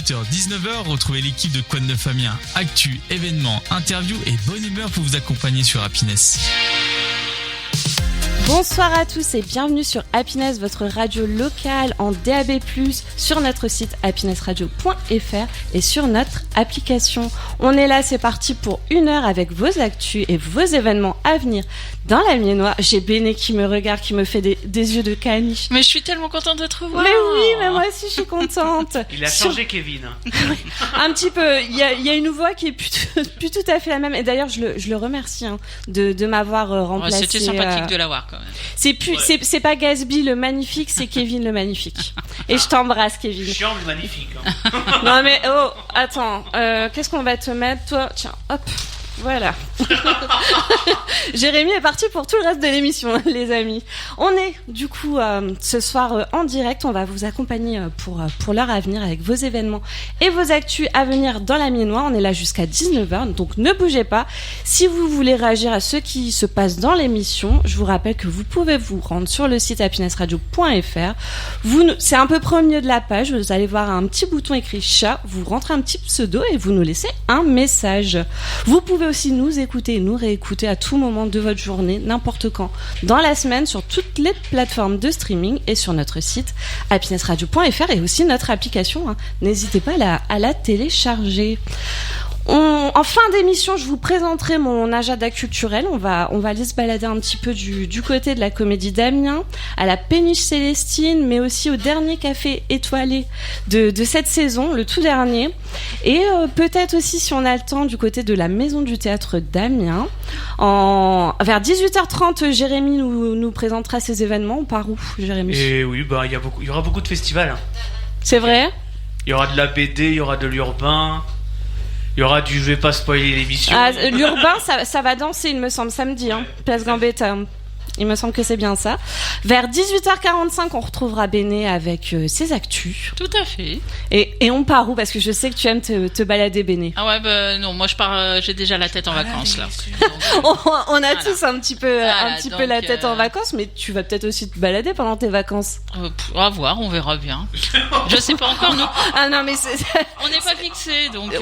18h-19h, retrouvez l'équipe de Quoi de Neuf Amiens. Actu, événements, interviews et bonne humeur pour vous accompagner sur Happiness. Bonsoir à tous et bienvenue sur Happiness, votre radio locale en DAB+, sur notre site happinessradio.fr et sur notre application. On est là, c'est parti pour 1 heure avec vos actus et vos événements à venir dans l'Amiénois. J'ai Béné qui me regarde, qui me fait des yeux de caniche. Mais je suis tellement contente de te revoir. Mais oui, mais moi aussi je suis contente. Il a changé Kevin. Un petit peu, il y a une voix qui est plus tout à fait la même. Et d'ailleurs, je le remercie de m'avoir remplacé. C'était sympathique de l'avoir quand même. C'est pas Gatsby le magnifique, c'est Kevin le magnifique. Et je t'embrasse, Kevin. Chiant le magnifique. Non mais oh, attends, qu'est-ce qu'on va te mettre, toi? Tiens, hop. Voilà. Jérémy est parti pour tout le reste de l'émission, les amis. On est du coup ce soir en direct. On va vous accompagner pour l'heure à venir avec vos événements et vos actus à venir dans l'Amiénois. On est là jusqu'à 19h, donc ne bougez pas. Si vous voulez réagir à ce qui se passe dans l'émission, je vous rappelle que vous pouvez vous rendre sur le site happinessradio.fr. C'est un peu près au milieu de la page. Vous allez voir un petit bouton écrit chat. Vous rentrez un petit pseudo et vous nous laissez un message. Vous pouvez aussi nous écouter et nous réécouter à tout moment de votre journée, n'importe quand, dans la semaine, sur toutes les plateformes de streaming et sur notre site happinessradio.fr et aussi notre application. N'hésitez pas à la télécharger. En fin d'émission, je vous présenterai mon agenda culturel. On va aller se balader un petit peu du côté de la Comédie d'Amiens, à la Péniche Célestine, mais aussi au dernier café étoilé de cette saison, le tout dernier. Et peut-être aussi, si on a le temps, du côté de la Maison du Théâtre d'Amiens. Vers 18h30, Jérémy nous présentera ses événements. On part où, Jérémy ? Et oui, il y aura beaucoup de festivals. C'est vrai ? Il y aura de la BD, il y aura de l'urbain. Il y aura du je vais pas spoiler l'émission. Ah, l'urbain, ça va danser, il me semble, samedi, Place Gambetta. Il me semble que c'est bien ça. Vers 18h45, on retrouvera Béné avec ses actus. Tout à fait. Et on part où ? Parce que je sais que tu aimes te balader, Béné. Ah ouais, non, moi je pars, j'ai déjà la tête en vacances là. On a tous un petit peu la tête en vacances, mais tu vas peut-être aussi te balader pendant tes vacances. À voir, on verra bien. Je sais pas encore, nous. Ah non, mais on n'est pas fixé, donc...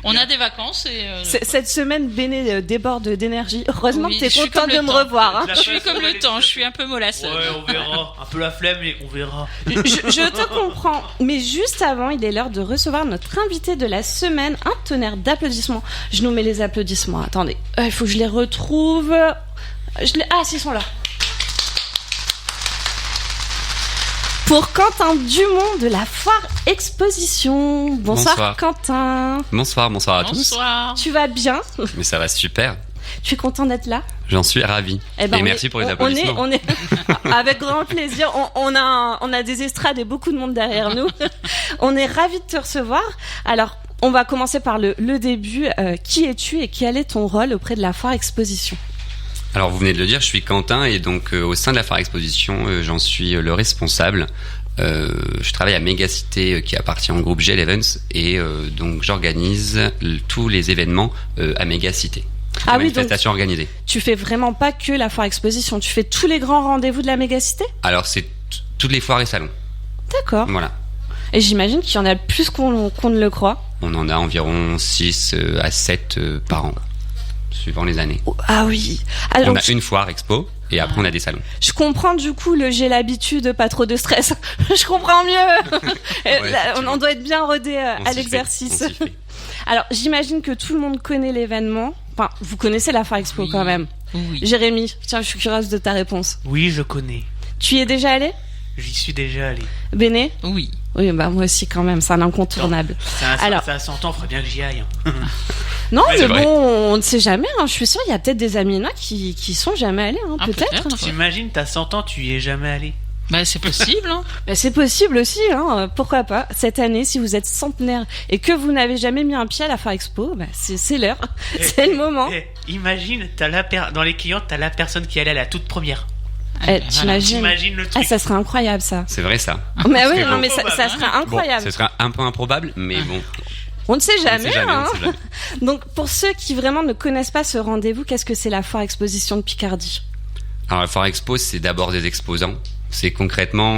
On a des vacances et... Cette semaine, Béné déborde d'énergie. Heureusement que t'es content de me revoir. Je suis comme le temps, je suis un peu mollasseux. Ouais, on verra. Un peu la flemme, mais on verra. Je te comprends. Mais juste avant, il est l'heure de recevoir notre invité de la semaine. Un tonnerre d'applaudissements. Je nous mets les applaudissements. Attendez, il faut que je les retrouve. Ah, ils sont là. Pour Quentin Dumont de la Foire Exposition. Bonsoir. Quentin. Bonsoir à tous. Tu vas bien ? Mais ça va super. Tu es content d'être là ? J'en suis ravi. Et merci pour les applaudissements. On est avec grand plaisir. On a des estrades et beaucoup de monde derrière nous. On est ravis de te recevoir. Alors, on va commencer par le début. Qui es-tu et quel est ton rôle auprès de la Foire Exposition ? Alors vous venez de le dire, je suis Quentin et donc au sein de la Foire Exposition, j'en suis le responsable. Je travaille à Mégacité qui appartient au groupe G11 et donc j'organise tous les événements à Mégacité. Ah oui, manifestations organisées. Tu fais vraiment pas que la Foire Exposition, tu fais tous les grands rendez-vous de la Mégacité ? Alors c'est toutes les foires et salons. D'accord. Voilà. Et j'imagine qu'il y en a plus qu'on ne le croit. On en a environ 6 à 7 par an. Suivant les années. Ah oui. Alors, on a une foire expo et après on a des salons. Je comprends du coup j'ai l'habitude, pas trop de stress. Je comprends mieux. Ouais, on doit être bien rodé à l'exercice. Alors j'imagine que tout le monde connaît l'événement. Enfin, vous connaissez la Foire Expo quand même. Oui. Jérémy, tiens, je suis curieuse de ta réponse. Oui, je connais. Tu y es déjà allé ? J'y suis déjà allé. Béné ? Oui. Oui, moi aussi quand même, c'est un incontournable. Ça a 100 ans, faudrait bien que j'y aille. Non, mais bon, on ne sait jamais. Je suis sûre, il y a peut-être des Amiénois qui sont jamais allés, peut-être. T'imagines, t'as 100 ans, tu y es jamais allé. Bah, c'est possible. C'est possible aussi, pourquoi pas. Cette année, si vous êtes centenaire et que vous n'avez jamais mis un pied à la Foire Expo, c'est l'heure, c'est le moment. Imagine, dans les clients, t'as la personne qui allait à la toute première. T'imagines le truc. Ça serait incroyable, ça. C'est vrai, ça. Mais oui, non, mais ça serait incroyable. Ce serait un peu improbable, mais bon. On ne sait jamais. Donc, pour ceux qui vraiment ne connaissent pas ce rendez-vous, qu'est-ce que c'est la Foire Exposition de Picardie ? Alors, la Foire Expo, c'est d'abord des exposants. C'est concrètement,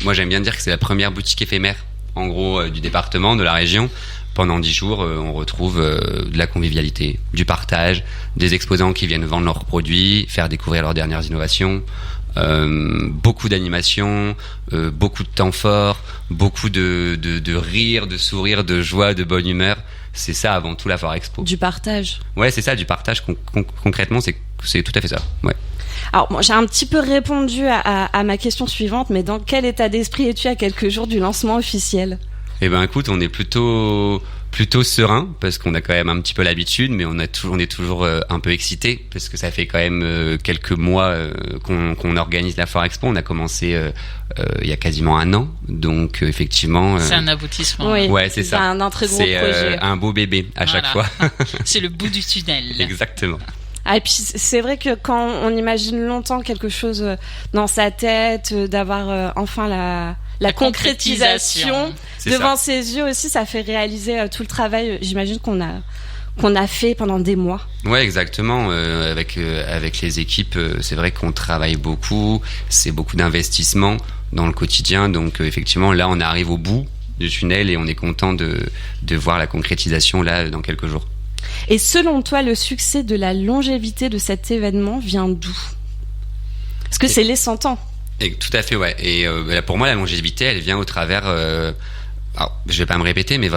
moi j'aime bien dire que c'est la première boutique éphémère en gros du département, de la région. Pendant 10 jours, on retrouve de la convivialité, du partage, des exposants qui viennent vendre leurs produits, faire découvrir leurs dernières innovations, beaucoup d'animation, beaucoup de temps fort, beaucoup de rire, de sourire, de joie, de bonne humeur. C'est ça avant tout la Foire Expo. Du partage. Ouais, c'est ça, du partage. Concrètement, c'est tout à fait ça. Ouais. Alors, moi, j'ai un petit peu répondu à ma question suivante, mais dans quel état d'esprit es-tu à quelques jours du lancement officiel ? Eh ben, écoute, on est plutôt serein parce qu'on a quand même un petit peu l'habitude, mais on est toujours un peu excité parce que ça fait quand même quelques mois qu'on organise la Foire Expo. On a commencé il y a quasiment 1 an, donc effectivement. C'est un aboutissement. Oui, ouais, c'est ça. un très gros projet. C'est un beau bébé à chaque fois. C'est le bout du tunnel. Exactement. Ah, et puis c'est vrai que quand on imagine longtemps quelque chose dans sa tête, d'avoir enfin la concrétisation devant ses yeux aussi, ça fait réaliser tout le travail, j'imagine, qu'on a fait pendant des mois. Ouais, exactement. Avec les équipes, c'est vrai qu'on travaille beaucoup, c'est beaucoup d'investissement dans le quotidien, donc effectivement là on arrive au bout du tunnel et on est content de voir la concrétisation là dans quelques jours. Et selon toi, le succès de la longévité de cet événement vient d'où ? Parce que c'est les 100 ans. Et, tout à fait, ouais. Et pour moi, la longévité, elle vient au travers... alors, je vais pas me répéter, mais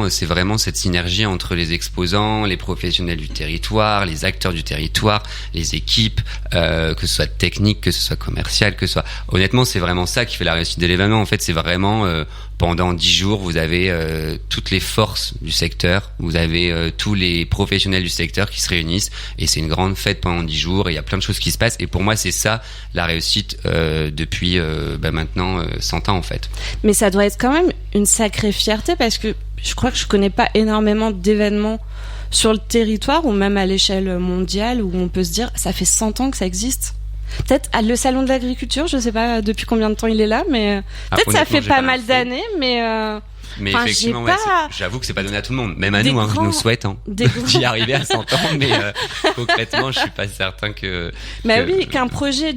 c'est vraiment cette synergie entre les exposants, les professionnels du territoire, les acteurs du territoire, les équipes, que ce soit technique, que ce soit commercial, que ce soit... Honnêtement, c'est vraiment ça qui fait la réussite de l'événement. En fait, c'est vraiment... pendant 10 jours, vous avez toutes les forces du secteur, vous avez tous les professionnels du secteur qui se réunissent et c'est une grande fête pendant 10 jours et il y a plein de choses qui se passent et pour moi c'est ça la réussite depuis maintenant 100 ans en fait. Mais ça doit être quand même une sacrée fierté parce que je crois que je connais pas énormément d'événements sur le territoire ou même à l'échelle mondiale où on peut se dire ça fait 100 ans que ça existe. Peut-être le salon de l'agriculture, je sais pas depuis combien de temps il est là, mais peut-être ça fait pas mal d'années, mais effectivement, j'avoue que c'est pas donné à tout le monde, même à nous, je nous souhaite d'y arriver à 100 ans, mais concrètement, je suis pas certain que. Mais oui, qu'un projet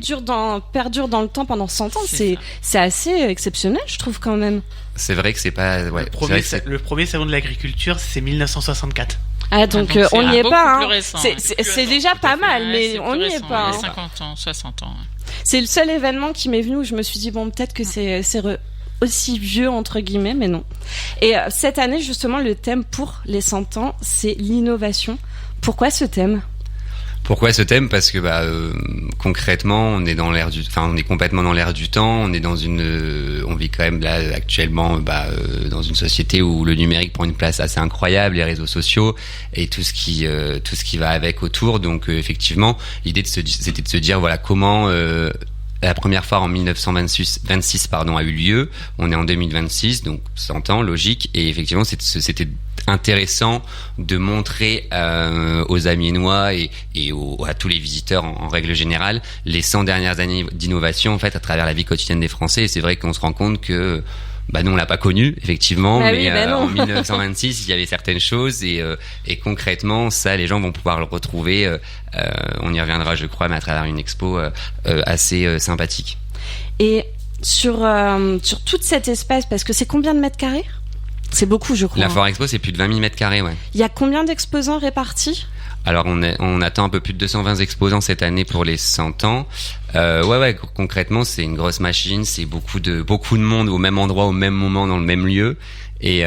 perdure dans le temps pendant 100 ans, c'est assez exceptionnel, je trouve quand même. C'est vrai que c'est pas. Ouais, le premier salon de l'agriculture, c'est 1964. Ah, donc on n'y est pas, hein. Récent, c'est déjà pas mal, mais on n'y est pas. 50 ans, 60 ans. C'est le seul événement qui m'est venu où je me suis dit, bon, peut-être que c'est aussi vieux, entre guillemets, mais non. Et cette année, justement, le thème pour les 100 ans, c'est l'innovation. Pourquoi ce thème ? Pourquoi ce thème ? Parce que concrètement, on est on est complètement dans l'air du temps. On est on vit quand même là actuellement dans une société où le numérique prend une place assez incroyable, les réseaux sociaux et tout ce qui va avec autour. Donc effectivement, l'idée c'était de se dire voilà comment la première fois en 1926 a eu lieu. On est en 2026, donc 100 ans, logique. Et effectivement, c'était intéressant de montrer aux Amiénois et à tous les visiteurs en règle générale les 100 dernières années d'innovation en fait à travers la vie quotidienne des Français. Et c'est vrai qu'on se rend compte que nous on l'a pas connu effectivement, en 1926 il y avait certaines choses et concrètement ça les gens vont pouvoir le retrouver. On y reviendra je crois, mais à travers une expo assez sympathique. Et sur tout cet espace, parce que c'est combien de mètres carrés ? C'est beaucoup, je crois. La Foire Expo, c'est plus de 20 000 mètres carrés, ouais. Il y a combien d'exposants répartis ? Alors, on attend un peu plus de 220 exposants cette année pour les 100 ans. Concrètement, c'est une grosse machine, c'est beaucoup de monde au même endroit, au même moment, dans le même lieu. Et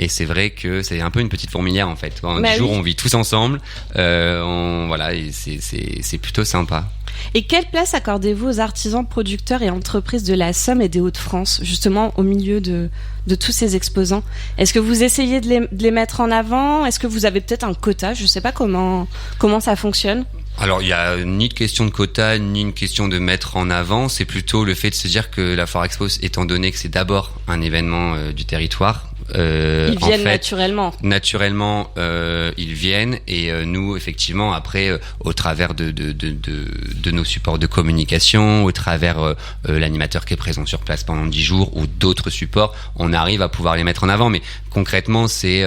c'est vrai que c'est un peu une petite fourmilière, en fait. Un jour, on vit tous ensemble. Et c'est plutôt sympa. Et quelle place accordez-vous aux artisans, producteurs et entreprises de la Somme et des Hauts-de-France, justement au milieu de tous ces exposants ? Est-ce que vous essayez de les mettre en avant ? Est-ce que vous avez peut-être un quota ? Je ne sais pas comment ça fonctionne. Alors, il y a ni de question de quota, ni une question de mettre en avant. C'est plutôt le fait de se dire que la Foire Expo, étant donné que c'est d'abord un événement du territoire, ils viennent naturellement. Naturellement, ils viennent et nous, effectivement, après, au travers de nos supports de communication, au travers l'animateur qui est présent sur place pendant 10 jours ou d'autres supports, on arrive à pouvoir les mettre en avant. Mais concrètement, c'est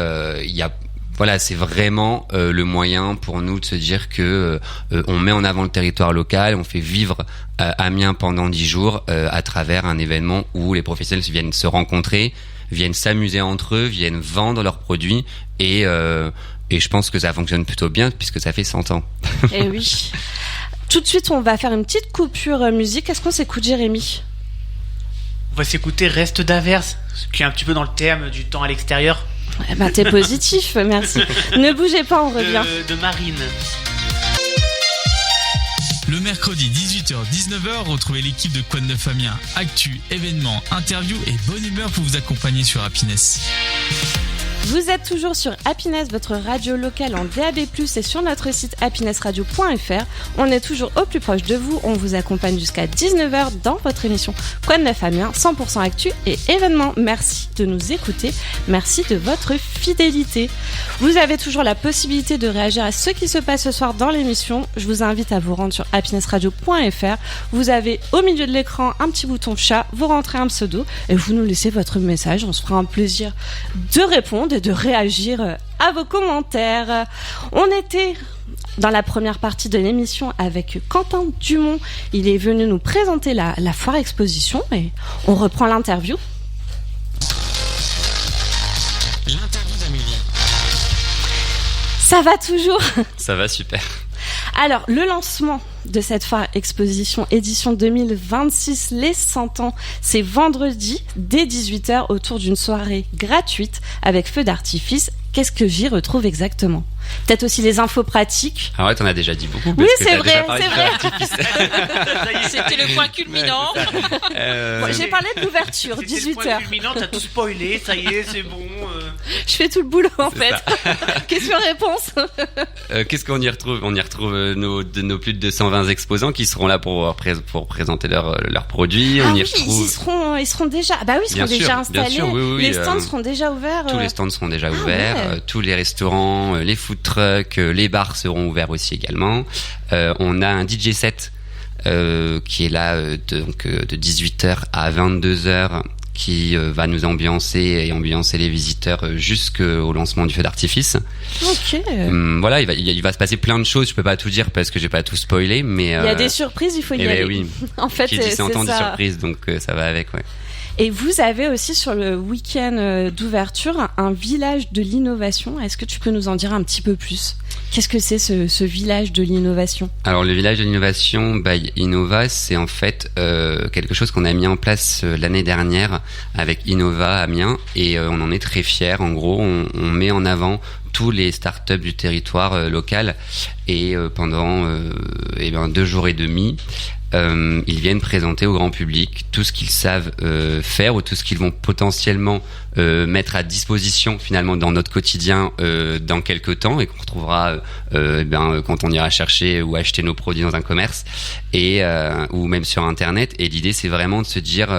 vraiment le moyen pour nous de se dire que on met en avant le territoire local, on fait vivre Amiens pendant 10 jours à travers un événement où les professionnels viennent se rencontrer, viennent s'amuser entre eux, viennent vendre leurs produits et je pense que ça fonctionne plutôt bien puisque ça fait 100 ans. Eh oui. Tout de suite, on va faire une petite coupure musique. Est-ce qu'on s'écoute, Jérémy ? On va s'écouter Reste d'averse, qui est un petit peu dans le thème du temps à l'extérieur. Eh ben, t'es positif, merci. Ne bougez pas, on revient. De Marine. Le mercredi 18h-19h, retrouvez l'équipe de Quoi de Neuf Amiens. Actu, événements, interviews et bonne humeur pour vous accompagner sur Happiness. Vous êtes toujours sur Happiness, votre radio locale en DAB+, et sur notre site happinessradio.fr. On est toujours au plus proche de vous. On vous accompagne jusqu'à 19h dans votre émission Quoi de Neuf Amiens, 100% actu et événements. Merci de nous écouter. Merci de votre fidélité. Vous avez toujours la possibilité de réagir à ce qui se passe ce soir dans l'émission. Je vous invite à vous rendre sur happinessradio.fr. Vous avez au milieu de l'écran un petit bouton chat. Vous rentrez un pseudo et vous nous laissez votre message. On se fera un plaisir de répondre et de réagir à vos commentaires. On était dans la première partie de l'émission avec Quentin Dumont. Il est venu nous présenter la foire exposition et on reprend l'interview. L'interview d'Amélie. Ça va toujours ? Ça va super. Alors, le lancement de cette foire exposition édition 2026, les 100 ans, c'est vendredi dès 18h autour d'une soirée gratuite avec feu d'artifice. Qu'est-ce que j'y retrouve exactement ? Peut-être aussi les infos pratiques. Ah ouais, t'en as déjà dit beaucoup. Oui, parce que c'est t'as vrai, déjà parlé c'est de vrai. l'artifice. C'était le point culminant. Moi, j'ai parlé de l'ouverture, C'était 18h. le point culminant, t'as tout spoilé, ça y est, c'est bon. Je fais tout le boulot en C'est fait. Question-réponse. Qu'est-ce qu'on y retrouve ? On y retrouve nos plus de 220 exposants qui seront là pour présenter leurs produits. Ah On y oui, retrouve... ils seront déjà. Bah oui, ils seront Bien déjà sûr, installés. bien sûr, oui, Les stands seront déjà ouverts. Tous les stands seront déjà ouverts, ouais. tous les restaurants, les food trucks, les bars seront ouverts aussi également. On a un DJ set qui est là de 18h à 22h qui va nous ambiancer les visiteurs jusqu'au lancement du feu d'artifice. Ok. Voilà, il va se passer plein de choses. Je peux pas tout dire parce que j'ai pas tout spoilé, mais Il y a des surprises, il faut y aller. oui. En fait, Qui dit c'est 100 ans dit ça. surprise, donc ça va avec, ouais. Et vous avez aussi sur le week-end d'ouverture un village de l'innovation. Est-ce que tu peux nous en dire un petit peu plus ? Qu'est-ce que c'est ce village de l'innovation ? Alors le village de l'innovation by Innova, c'est en fait quelque chose qu'on a mis en place l'année dernière avec Innova Amiens et on en est très fiers. En gros, on met en avant tous les startups du territoire local et pendant 2 jours et demi, ils viennent présenter au grand public tout ce qu'ils savent faire ou tout ce qu'ils vont potentiellement mettre à disposition finalement dans notre quotidien dans quelques temps et qu'on retrouvera quand on ira chercher ou acheter nos produits dans un commerce et ou même sur internet. Et l'idée c'est vraiment de se dire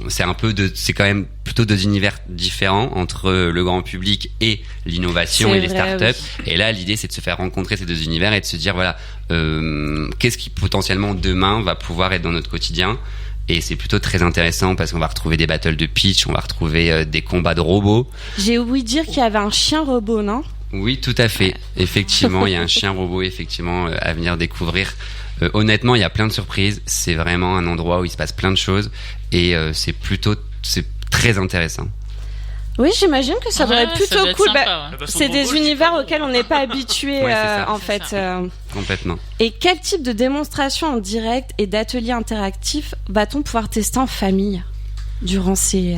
c'est quand même plutôt 2 univers différents entre le grand public et l'innovation C'est et les vrai, startups. oui. Et là l'idée c'est de se faire rencontrer ces 2 univers et de se dire voilà qu'est-ce qui potentiellement demain va pouvoir être dans notre quotidien. Et c'est plutôt très intéressant parce qu'on va retrouver des battles de pitch, on va retrouver des combats de robots. J'ai oublié de dire qu'il y avait un chien robot, non ? Oui, tout à fait. Effectivement, il y a un chien robot effectivement à venir découvrir. Honnêtement, il y a plein de surprises. C'est vraiment un endroit où il se passe plein de choses et c'est très intéressant. Oui, j'imagine que ça doit être ça plutôt doit être cool. sympa, ouais. C'est des univers auxquels on n'est pas habitué Ouais, c'est ça. en C'est fait. ça. Complètement. Et quel type de démonstration en direct et d'ateliers interactifs va-t-on pouvoir tester en famille durant ces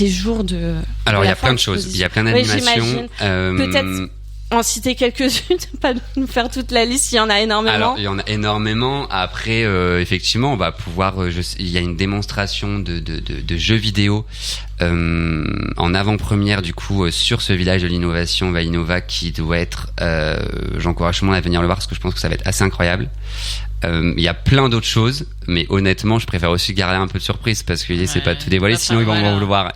jours de Alors, de il y la a plein de foire choses. Il y a plein Oui, d'animations. Peut-être en citer quelques-unes, pas nous faire toute la liste, il y en a énormément. Alors, il y en a énormément. Après, effectivement, on va pouvoir. Il y a une démonstration de jeux vidéo en avant-première du coup sur ce village de l'innovation by Innova qui doit être. J'encourage tout le monde à venir le voir parce que je pense que ça va être assez incroyable. Il y a plein d'autres choses, mais honnêtement, je préfère aussi garder un peu de surprise parce que c'est pas tout dévoiler, sinon ils vont vouloir.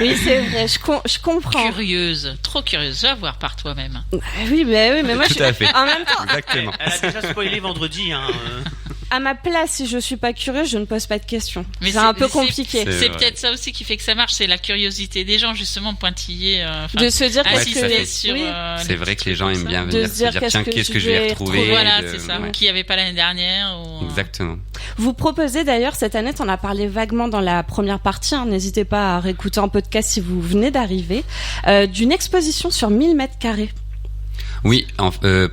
Oui, c'est vrai, je comprends. Curieuse, trop curieuse. Va voir par toi-même. Oui, mais moi Tout à fait. en même temps. Exactement. Elle a déjà spoilé vendredi. À ma place, si je suis pas curieux, je ne pose pas de questions. Mais c'est un peu compliqué. C'est C'est vrai. peut-être ça aussi qui fait que ça marche, c'est la curiosité des gens, justement, pointillés. De se dire Ouais, tout à fait. sur. oui. C'est vrai que les gens aiment bien De venir se se dire, dire tiens, qu'est-ce que je vais retrouver. Voilà, de- c'est ça. ouais. Qu'il n'y avait pas l'année dernière. Ou... Exactement. Vous proposez d'ailleurs cette année, on a parlé vaguement dans la première partie, n'hésitez pas à réécouter un podcast si vous venez d'arriver, d'une exposition sur 1000 mètres carrés. Oui,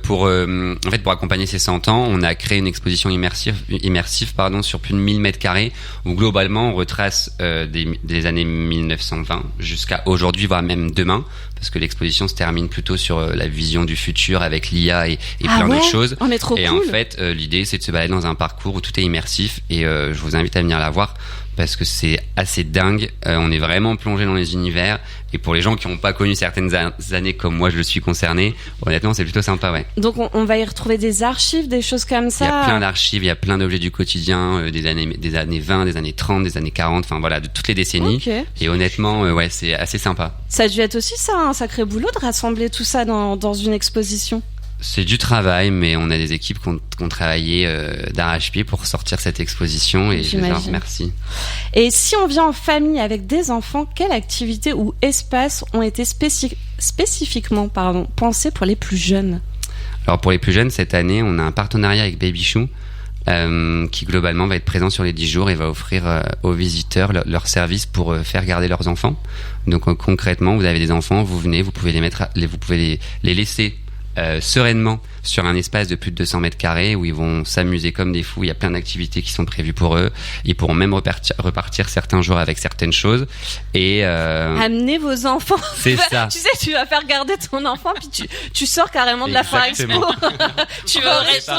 pour accompagner ces 100 ans, on a créé une exposition immersive sur plus de 1000 mètres carrés où globalement on retrace des années 1920 jusqu'à aujourd'hui, voire même demain, parce que l'exposition se termine plutôt sur la vision du futur avec l'IA et plein d'autres choses. On est trop Et cool. en fait, l'idée c'est de se balader dans un parcours où tout est immersif et je vous invite à venir la voir parce que c'est assez dingue. On est vraiment plongé dans les univers et pour les gens qui n'ont pas connu certaines années comme moi je le suis concerné, honnêtement c'est plutôt sympa, ouais. Donc on va y retrouver des archives, des choses comme ça. Il y a plein d'archives, il y a plein d'objets du quotidien, des années 20, des années 30, des années 40, enfin voilà, de toutes les décennies. Ok. Et honnêtement, ouais, c'est assez sympa. Ça a dû être aussi ça, un sacré boulot de rassembler tout ça dans une exposition. C'est du travail, mais on a des équipes qui ont travaillé d'arrache-pied pour sortir cette exposition et je les en J'imagine. remercie. Et si on vient en famille avec des enfants, quelles activités ou espaces ont été spécifiquement pensés pour les plus jeunes ? Alors pour les plus jeunes, cette année, on a un partenariat avec Baby Chou qui globalement va être présent sur les 10 jours et va offrir aux visiteurs leur service pour faire garder leurs enfants. Donc concrètement, vous avez des enfants, vous venez, vous pouvez les laisser sereinement sur un espace de plus de 200 mètres carrés où ils vont s'amuser comme des fous. Il y a plein d'activités qui sont prévues pour eux. Ils pourront même repartir certains jours avec certaines choses. Et Amenez vos enfants. c'est ça. Tu sais, tu vas faire garder ton enfant, puis tu sors carrément de la Foire Expo. Exactement. Tu vas au resto.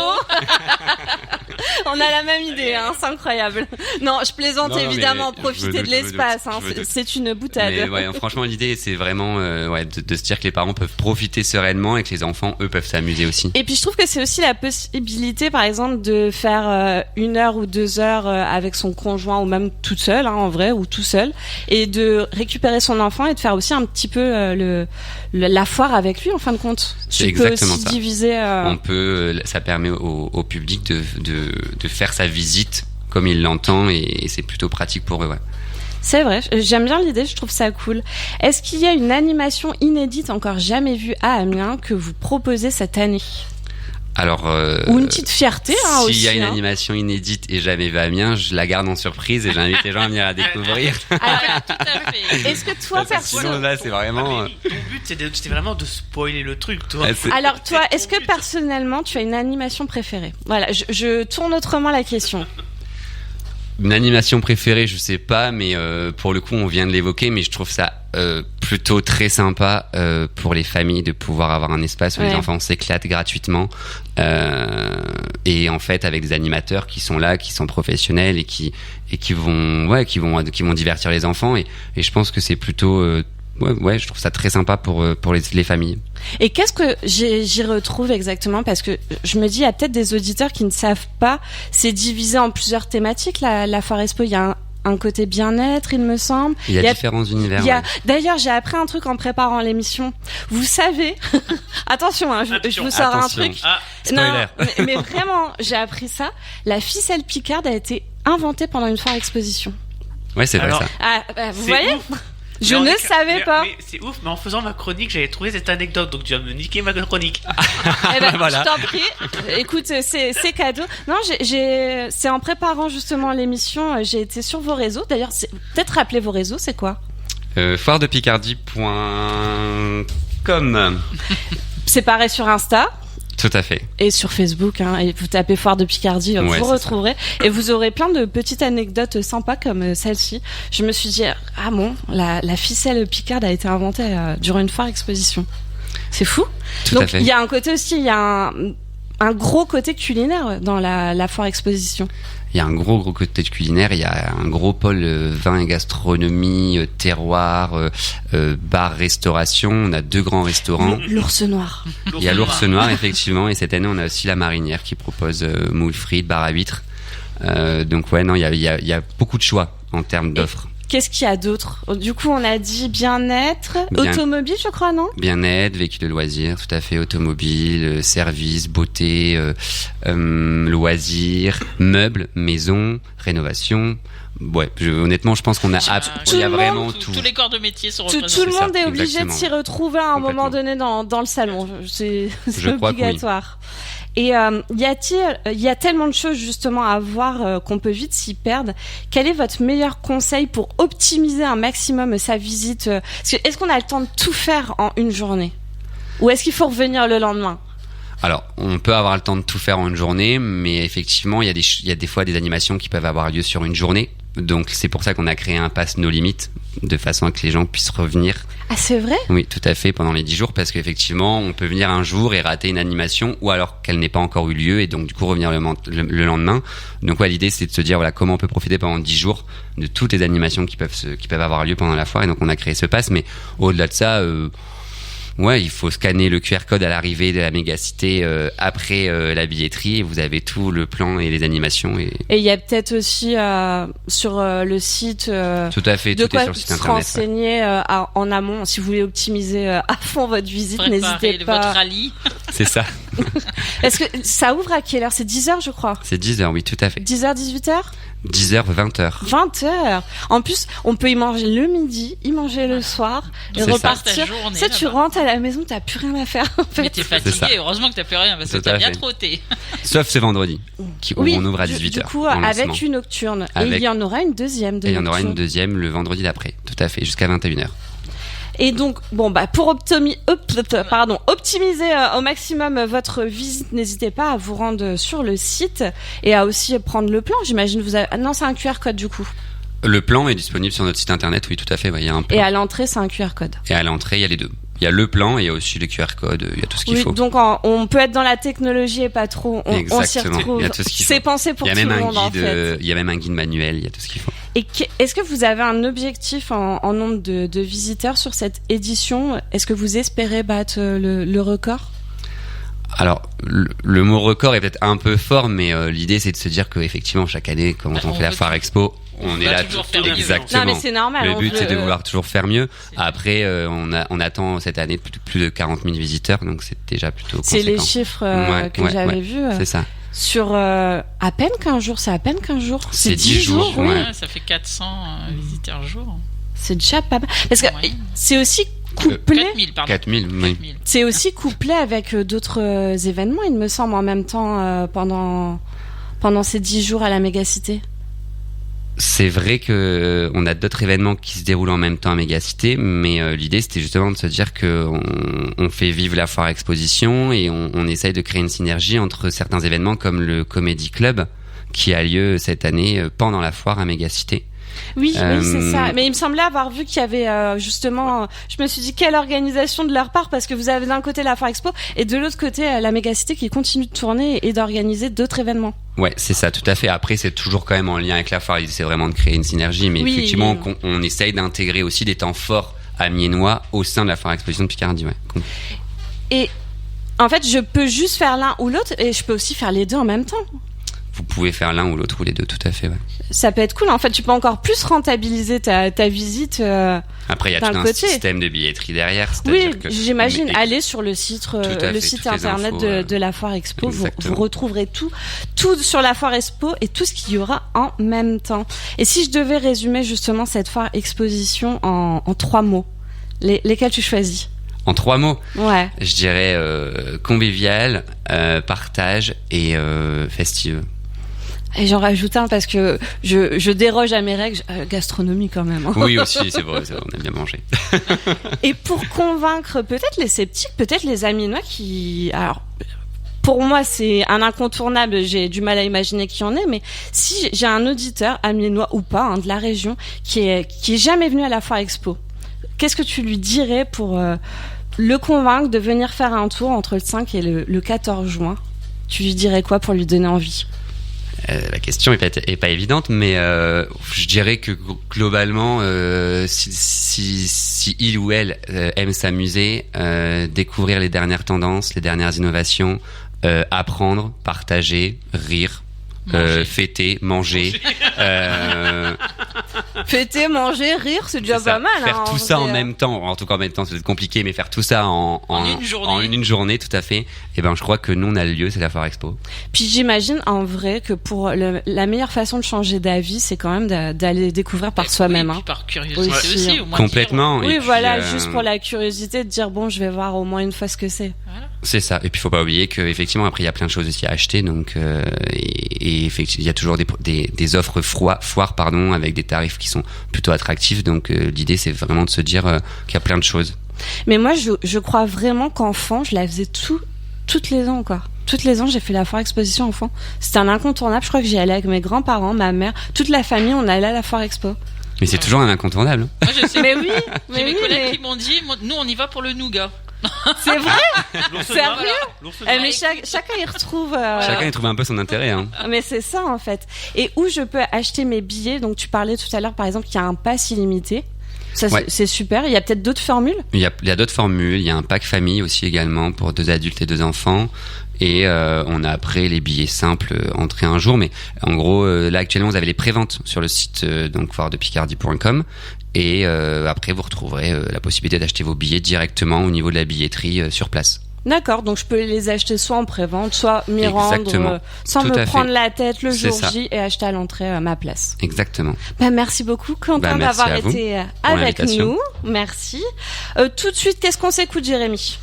On a la même idée, c'est incroyable. Non, je plaisante Non, mais évidemment, je profiter me doute, de l'espace. je me doute. C'est une boutade. Mais ouais, franchement, l'idée, c'est vraiment de se dire que les parents peuvent profiter sereinement et que les enfants, eux, peuvent s'amuser aussi. Et puis je trouve que c'est aussi la possibilité, par exemple, de faire 1 heure ou 2 heures avec son conjoint ou même toute seule, en vrai, ou tout seul, et de récupérer son enfant et de faire aussi un petit peu la foire avec lui, en fin de compte. C'est Tu peux exactement aussi ça. diviser. On peut, ça permet au public de faire sa visite comme il l'entend et c'est plutôt pratique pour eux, ouais. C'est vrai, j'aime bien l'idée, je trouve ça cool. Est-ce qu'il y a une animation inédite encore jamais vue à Amiens que vous proposez cette année ? Alors, Ou une petite fierté aussi. s'il y a une animation inédite et jamais vue à Amiens, je la garde en surprise et j'invite les gens à venir la découvrir. Alors, Tout à fait. est-ce que toi, Sinon, là, c'est vraiment... Ton but, c'était vraiment de spoiler le truc, toi. Ouais, c'est- Alors toi, C'est est-ce ton que but. personnellement tu as une animation préférée ? Voilà, je tourne autrement la question. Une animation préférée, je sais pas, mais pour le coup, on vient de l'évoquer, mais je trouve ça plutôt très sympa pour les familles de pouvoir avoir un espace où Ouais. les enfants s'éclatent gratuitement et en fait avec des animateurs qui sont là, qui sont professionnels et qui vont divertir les enfants et je pense que c'est plutôt je trouve ça très sympa pour les familles. Et qu'est-ce que j'y retrouve exactement ? Parce que je me dis, il y a peut-être des auditeurs qui ne savent pas. C'est divisé en plusieurs thématiques, la Foire Expo. Il y a un côté bien-être, il me semble. Il y a différents univers. Il y a... ouais. D'ailleurs, j'ai appris un truc en préparant l'émission. Vous savez, attention, je vous sors Attention. un truc. Ah, Non, mais vraiment, j'ai appris ça. La ficelle picarde a été inventée pendant une Foire Exposition. Ouais, c'est vrai Alors, ça. Ah, vous c'est voyez ? ouf. Je Mais on ne est- savais mais- pas. Mais c'est ouf, mais en faisant ma chronique, j'avais trouvé cette anecdote, donc tu vas me niquer ma chronique. Eh ben, Voilà. je t'en prie. Écoute, c'est cadeau. Non, c'est en préparant justement l'émission, j'ai été sur vos réseaux. D'ailleurs, peut-être rappeler vos réseaux, c'est quoi ? Foiredepicardie.com. C'est pareil sur Insta Tout à fait. et sur Facebook. Et vous tapez Foire de Picardie, Ouais, vous c'est retrouverez. Et vous aurez plein de petites anecdotes sympas comme celle-ci. Je me suis dit, ah bon, la ficelle picarde a été inventée durant une Foire Exposition. C'est fou. Tout à Donc, fait. il y a un côté aussi, il y a un gros côté culinaire dans la Foire Exposition. Il y a un gros côté de culinaire, il y a un gros pôle vin et gastronomie, terroir, bar, restauration. On a 2 grands restaurants. L'ours noir. Il y a l'Ours Noir, effectivement, et cette année, on a aussi la Marinière qui propose moules frites, bar à huîtres. Donc ouais, non, il y a beaucoup de choix en termes d'offres. Qu'est-ce qu'il y a d'autre? Du coup, on a dit bien-être, automobile, je crois, non? Bien-être, véhicule de loisirs, tout à fait, automobile, services, beauté, loisirs, meubles, maison, rénovation. Ouais, honnêtement, je pense qu'on a il y a vraiment tout. Tous les corps de métier sont représentés. Tout le monde est obligé exactement. de s'y retrouver à un moment donné dans le salon. C'est obligatoire. Et y a tellement de choses justement à voir qu'on peut vite s'y perdre. Quel est votre meilleur conseil pour optimiser un maximum sa visite? Est-ce qu'on a le temps de tout faire en une journée? Ou est-ce qu'il faut revenir le lendemain? Alors, on peut avoir le temps de tout faire en une journée, mais effectivement, il y a des fois des animations qui peuvent avoir lieu sur une journée. Donc, c'est pour ça qu'on a créé un pass No Limit, de façon à que les gens puissent revenir. Ah, c'est vrai? Oui, tout à fait, pendant les 10 jours, parce qu'effectivement, on peut venir un jour et rater une animation, ou alors qu'elle n'ait pas encore eu lieu, et donc du coup revenir le lendemain. Donc, ouais, l'idée, c'est de se dire, voilà, comment on peut profiter pendant 10 jours de toutes les animations qui peuvent avoir lieu pendant la foire, et donc on a créé ce pass, mais au-delà de ça, ouais, il faut scanner le QR code à l'arrivée de la mégacité après la billetterie et vous avez tout le plan et les animations. Et il y a peut-être aussi sur le site tout à fait, de tout quoi est sur le site se internet. renseigner en amont. Si vous voulez optimiser à fond votre visite, n'hésitez pas. Votre rallye. C'est ça. Est-ce que ça ouvre à quelle heure? C'est 10h, je crois. C'est 10h, oui, tout à fait. 10h, 18h 10h, 20h. 20h. En plus, on peut y manger le midi, y manger le soir, et repartir. Ça, tu rentres à la maison, t'as plus rien à faire, en fait. Mais t'es fatigué, heureusement que t'as plus rien, parce que t'as bien trotté. Sauf ce vendredi, où on ouvre à 18h. Du coup, avec une nocturne. Et il y en aura une deuxième. Et il y en aura une deuxième le vendredi d'après, tout à fait, jusqu'à 21h. Et donc, pour optimiser au maximum votre visite, n'hésitez pas à vous rendre sur le site et à aussi prendre le plan. J'imagine non, c'est un QR code du coup. Le plan est disponible sur notre site internet, oui, tout à fait. Il y a un plan. Et à l'entrée, c'est un QR code. Et à l'entrée, il y a les deux. Il y a le plan et il y a aussi le QR code, il y a tout ce qu'il faut. Donc on peut être dans la technologie et pas trop. On s'y retrouve. Il y a tout ce qu'il faut. C'est pensé pour tout le monde en fait. Il y a même un guide manuel, il y a tout ce qu'il faut. Et est-ce que vous avez un objectif en nombre de visiteurs sur cette édition? Est-ce que vous espérez battre le record? Alors, le mot record est peut-être un peu fort, mais l'idée c'est de se dire qu'effectivement chaque année, quand on fait la Foire Expo, on est là exactement. Non mais c'est normal. Le but c'est de vouloir toujours faire mieux. Après, on attend cette année plus de 40 000 visiteurs, donc c'est déjà plutôt conséquent. C'est les chiffres que j'avais vus. C'est ça. Sur à peine 15 jours, c'est à peine 15 jours. C'est 10 jours, oui. Ouais, ça fait 400 visiteurs jour. C'est déjà pas mal. Parce que c'est aussi couplé. 4000, pardon. 4000, oui. C'est aussi couplé avec d'autres événements, il me semble, en même temps pendant ces 10 jours à la Mégacité. C'est vrai que on a d'autres événements qui se déroulent en même temps à Mégacité, mais l'idée c'était justement de se dire que on fait vivre la foire exposition et on essaye de créer une synergie entre certains événements comme le Comedy Club qui a lieu cette année pendant la foire à Mégacité. Oui, c'est ça. Mais il me semblait avoir vu qu'il y avait justement. Je me suis dit quelle organisation de leur part, parce que vous avez d'un côté la Foire Expo et de l'autre côté la Mégacité qui continue de tourner et d'organiser d'autres événements. Ouais, c'est ça, tout à fait. Après, c'est toujours quand même en lien avec la foire. C'est vraiment de créer une synergie, mais effectivement, on essaye d'intégrer aussi des temps forts amiénois au sein de la Foire Exposition de Picardie. Ouais. Et en fait, je peux juste faire l'un ou l'autre, et je peux aussi faire les deux en même temps. Vous pouvez faire l'un ou l'autre ou les deux, tout à fait. Ouais. Ça peut être cool. En fait, tu peux encore plus rentabiliser ta visite. Après, il y a tout un système de billetterie derrière. Oui, j'imagine. Allez sur le site internet de la Foire Expo. Vous retrouverez tout sur la Foire Expo et tout ce qu'il y aura en même temps. Et si je devais résumer justement cette Foire Exposition en 3 mots, lesquels tu choisis? En 3 mots, ouais. Je dirais convivial, partage et festive. Et j'en rajoute un parce que je déroge à mes règles, gastronomie quand même. Hein. Oui aussi, c'est vrai, on aime bien manger. Et pour convaincre peut-être les sceptiques, peut-être les Amiénois qui... Alors, pour moi, c'est un incontournable, j'ai du mal à imaginer qu'il y en ait, mais si j'ai un auditeur amiénois ou pas, de la région, qui est jamais venu à la Foire Expo, qu'est-ce que tu lui dirais pour le convaincre de venir faire un tour entre le 5 et le 14 juin? Tu lui dirais quoi pour lui donner envie? La question est pas évidente, mais je dirais que globalement, si il ou elle aime s'amuser, découvrir les dernières tendances, les dernières innovations, apprendre, partager, rire, fêter, manger. Fêter, manger, rire, c'est déjà C'est ça. pas mal. Faire hein, tout ça en vrai. même temps, en tout cas en même temps, c'est compliqué, mais faire tout ça en une journée. en une journée, tout à fait. Et ben, je crois que nous, on a le lieu, c'est la Foire Expo. Puis j'imagine en vrai que pour la meilleure façon de changer d'avis, c'est quand même d'aller découvrir par soi-même. Oui, hein. puis par curiosité Oui, aussi, au moins. Complètement. Oui, Et puis, voilà, juste pour la curiosité de dire bon, je vais voir au moins une fois ce que c'est. C'est ça. Et puis, faut pas oublier que effectivement, après, il y a plein de choses aussi à acheter. Donc, et effectivement, il y a toujours des offres foires, pardon, avec des tarifs qui sont plutôt attractifs. Donc, l'idée, c'est vraiment de se dire qu'il y a plein de choses. Mais moi, je crois vraiment qu'enfant, je la faisais toutes les ans, quoi. Toutes les ans, j'ai fait la foire exposition enfant. C'était un incontournable. Je crois que j'y allais avec mes grands-parents, ma mère, toute la famille, on allait à la foire expo. Mais c'est toujours un incontournable. Moi, je sais. Mais oui, J'ai mes collègues mais qui m'ont dit, nous, on y va pour le nougat. c'est vrai. L'ours Sérieux noir, l'ours Eh, noir. mais chacun y retrouve. Chacun y trouve un peu son intérêt. Hein. Mais c'est ça en fait. Et où je peux acheter mes billets. Donc tu parlais tout à l'heure, par exemple, qu'il y a un pass illimité. Ça, Ouais. c'est super. Il y a peut-être d'autres formules. Il y a d'autres formules. Il y a un pack famille aussi également pour 2 adultes et 2 enfants. Et on a après les billets simples entrée un jour. Mais en gros, là actuellement, vous avez les préventes sur le site donc foiredepicardie.com. Et après, vous retrouverez la possibilité d'acheter vos billets directement au niveau de la billetterie sur place. D'accord, donc je peux les acheter soit en prévente, soit m'y Exactement. rendre sans Tout me à prendre fait. la tête le C'est jour ça. J et acheter à l'entrée ma place. Exactement. Bah, merci beaucoup Quentin Merci d'avoir à vous été pour avec l'invitation. nous. Merci. Tout de suite, qu'est-ce qu'on s'écoute, Jérémy?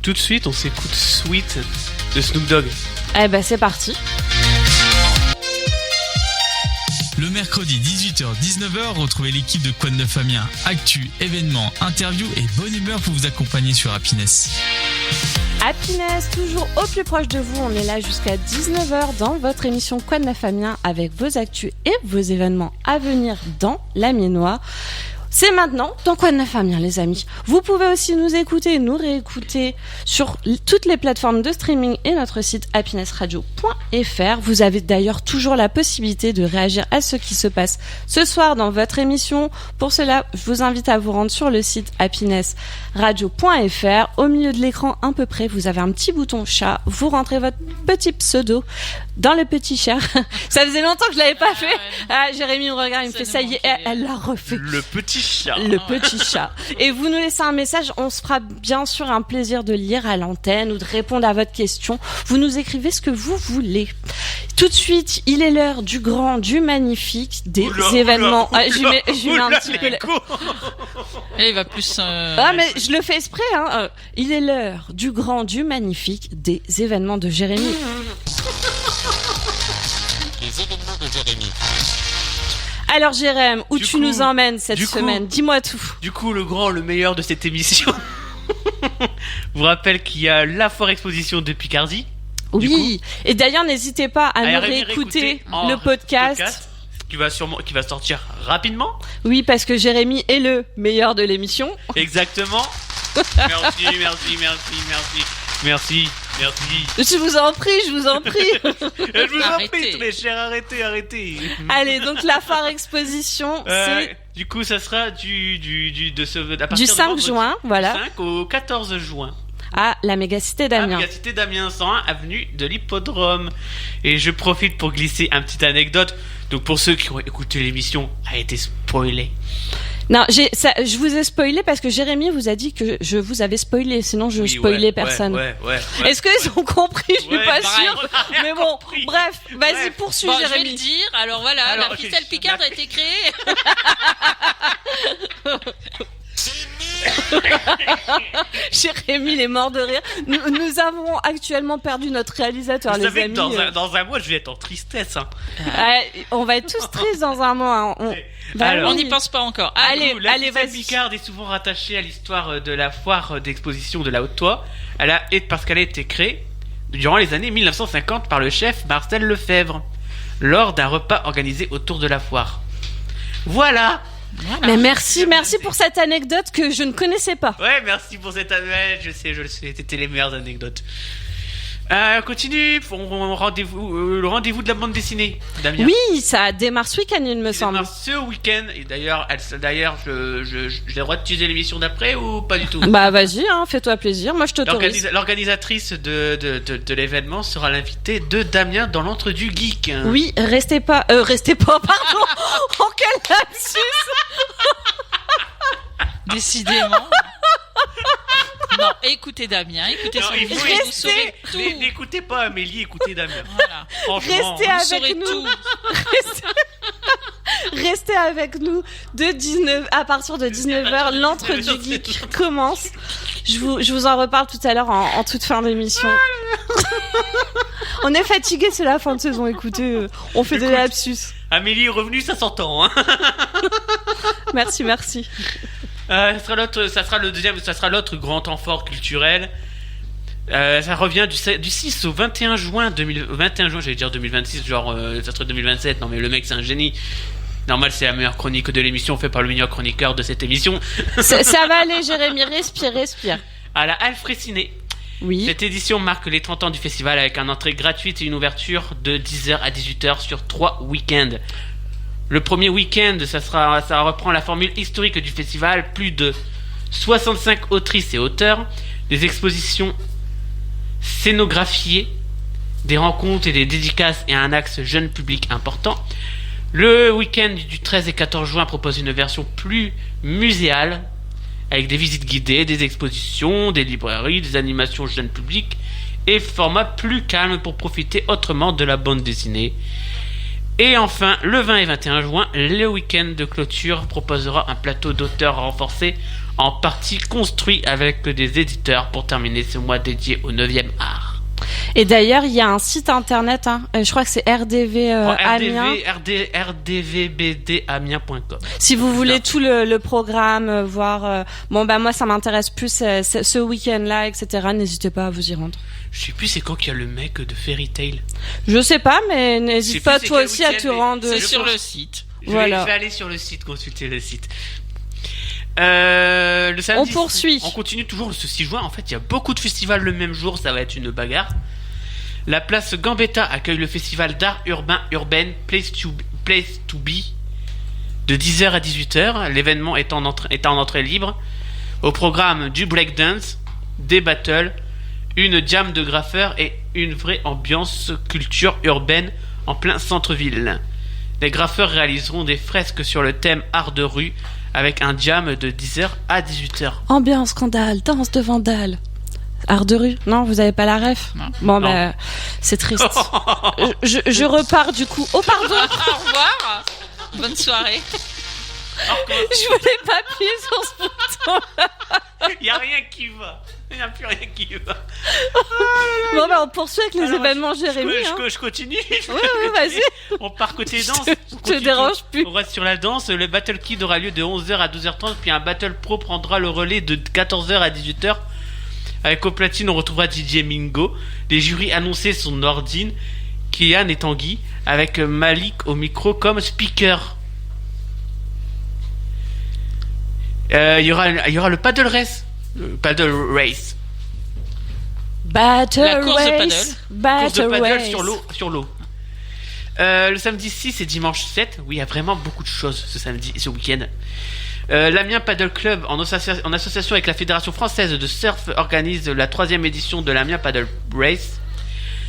Tout de suite, on s'écoute Sweet de Snoop Dogg. Eh ben c'est parti. Le mercredi 18h-19h, retrouvez l'équipe de Quoi de Neuf Amiens. Actu, événements, interviews et bonne humeur pour vous accompagner sur Happiness. Happiness, toujours au plus proche de vous. On est là jusqu'à 19h dans votre émission Quoi de Neuf Amiens avec vos actus et vos événements à venir dans l'Amiénois. C'est maintenant dans Quoi de Neuf Amiens, les amis. Vous pouvez aussi nous écouter et nous réécouter sur toutes les plateformes de streaming et notre site happinessradio.fr. Vous avez d'ailleurs toujours la possibilité de réagir à ce qui se passe ce soir dans votre émission. Pour cela, je vous invite à vous rendre sur le site happinessradio.fr. Au milieu de l'écran, à peu près, vous avez un petit bouton chat. Vous rentrez votre petit pseudo dans le petit chat. Ça faisait longtemps que je l'avais pas fait. Ah, Jérémy me regarde, il me Ça fait nous ça y est, manquait. elle l'a refait. Le petit chat. Le petit chat. Et vous nous laissez un message, on se fera bien sûr un plaisir de lire à l'antenne ou de répondre à votre question. Vous nous écrivez ce que vous voulez. Tout de suite, il est l'heure du grand, du magnifique, des Oula, événements. oula, Ah, j'y mets un oula, petit peu. les coups. Et il va plus. Ah, mais je le fais exprès, hein. Il est l'heure du grand, du magnifique, des événements de Jérémy. Les événements de Jérémy. Alors, Jérém, où Du tu coup- nous emmènes cette du coup- semaine? Dis-moi tout. Du coup, le grand, le meilleur de cette émission. vous rappelle qu'il y a la foire exposition de Picardie. Oui. Et d'ailleurs, n'hésitez pas à nous venir réécouter écouter en le podcast. qui va sortir rapidement. Oui, parce que Jérémy est le meilleur de l'émission. Exactement. Merci. Je vous en prie. Je vous en prie, Arrêtez. tous les chers, arrêtez. Allez, donc la foire exposition, c'est Du coup, ça sera à partir du de 5 vendredi, juin, voilà, du 5 au 14 juin. à la mégacité d'Amiens. Cité d'Amiens 101, avenue de l'Hippodrome. Et je profite pour glisser une petite anecdote. Donc pour ceux qui ont écouté l'émission, a été spoilé. Non, je vous ai spoilé parce que Jérémy vous a dit que je vous avais spoilé, sinon je spoilais personne. Ouais. Est-ce qu'ils ont compris? Je suis Ouais, pas pareil, sûre. on a rien Mais bon, compris. bref, vas-y, Bref. poursuis, Bon, je vais le Jérémy. dire. Alors voilà, Alors, la ficelle j'ai- Picarde a été créée. Jérémy, il est mort de rire. Nous avons actuellement perdu notre réalisateur, Vous les savez amis. que dans un mois, je vais être en tristesse. Hein. On va être tous tristes dans un mois. Hein. Alors, On n'y pense pas encore. Allez, La ficelle vas-y. Picarde est souvent rattachée à l'histoire de la foire d'exposition de la Haute-Toie. Parce qu'elle a été créée durant les années 1950 par le chef Marcel Lefebvre, lors d'un repas organisé autour de la foire. Voilà. Mais merci pour cette anecdote que je ne connaissais pas. Ouais, merci pour cette anecdote. Je sais, c'était les meilleures anecdotes. Continue. Le rendez-vous de la bande dessinée, Damien. Oui, ça démarre ce week-end, il me Il semble. démarre ce week-end. Et d'ailleurs, j'ai le droit de teaser l'émission d'après ou pas du tout? Bah vas-y, hein, fais-toi plaisir, moi je t'autorise. L'organisatrice de l'événement sera l'invitée de Damien dans l'Entre du Geek. Oui, restez pas, pardon. Oh, quel lapsus! Décidément. Non, écoutez Damien, écoutez son il faut discours, vous saurez tout. N'écoutez pas Amélie, écoutez Damien. Voilà. Franchement. Restez Vous saurez avec nous. tout. Restez avec nous à partir de 19h. L'entre du geek commence. Je vous en reparle tout à l'heure en toute fin d'émission. On est fatigué, c'est la fin de saison. Écoutez, on fait des lapsus. Amélie est revenue, ça s'entend. Hein. Merci. Ça sera l'autre grand temps fort culturel. Ça revient du 6 au 21 juin 21 juin, j'allais dire 2026, genre ça serait 2027. Non mais le mec c'est un génie. Normal, c'est la meilleure chronique de l'émission faite par le meilleur chroniqueur de cette émission. Ça va aller, Jérémy, respire. À la Halle Fraissinet. Oui. Cette édition marque les 30 ans du festival avec une entrée gratuite et une ouverture de 10h à 18h sur 3 week-ends. Le premier week-end, ça reprend la formule historique du festival, plus de 65 autrices et auteurs, des expositions scénographiées, des rencontres et des dédicaces et un axe jeune public important. Le week-end du 13 et 14 juin propose une version plus muséale, avec des visites guidées, des expositions, des librairies, des animations jeunes public et format plus calme pour profiter autrement de la bande dessinée. Et enfin, le 20 et 21 juin, le week-end de clôture proposera un plateau d'auteurs renforcé, en partie construit avec des éditeurs pour terminer ce mois dédié au 9e art. Et d'ailleurs, il y a un site internet, je crois que c'est RDV Amiens. rdvbdamiens.com. Si vous voulez tout le programme, voir... moi, ça m'intéresse plus ce week-end-là, etc. N'hésitez pas à vous y rendre. Je sais plus c'est quand qu'il y a le mec de Fairy Tail. Je sais pas, mais n'hésite sais pas plus c'est toi quel aussi à week-end, te mais rendre... C'est sur le site. Je Voilà. vais aller sur le site, consulter le site. Le samedi, On poursuit. On continue toujours ce 6 juin. En fait, il y a beaucoup de festivals le même jour. Ça va être une bagarre. La place Gambetta accueille le festival d'art urbain Place to Be de 10h à 18h. L'événement est en entrée libre. Au programme du breakdance, des battles, une jam de graffeurs et une vraie ambiance culture urbaine en plein centre-ville. Les graffeurs réaliseront des fresques sur le thème art de rue avec un jam de 10h à 18h. Ambiance, scandale, danse de vandale. Art de rue. Non, vous avez pas la ref? Non. Bon, Non. c'est triste. je repars du coup. Oh, pardon. Au revoir. Bonne soirée. Je voulais pas appuyer sur ce bouton. Il n'y a rien qui va. Il n'y a plus rien qui va. Bon, on poursuit avec les Alors, événements Jérémy. Je continue. Ouais, vas-y. On part côté danse. Je te dérange plus. On reste sur la danse. Le Battle Kid aura lieu de 11h à 12h30. Puis un Battle Pro prendra le relais de 14h à 18h. Avec au platine, on retrouvera DJ Mingo. Les jurys annoncés sont Nordine, Kian et Tanguy. Avec Malik au micro comme speaker. Il y aura le Paddle Race. Paddle Race. Battle La course de paddle. Course de Battle paddle race. sur l'eau. Le samedi 6 et dimanche 7, oui, il y a vraiment beaucoup de choses ce week-end. L'Amiens Paddle Club, en association avec la Fédération Française de Surf, organise la 3e édition de l'Amiens Paddle Race.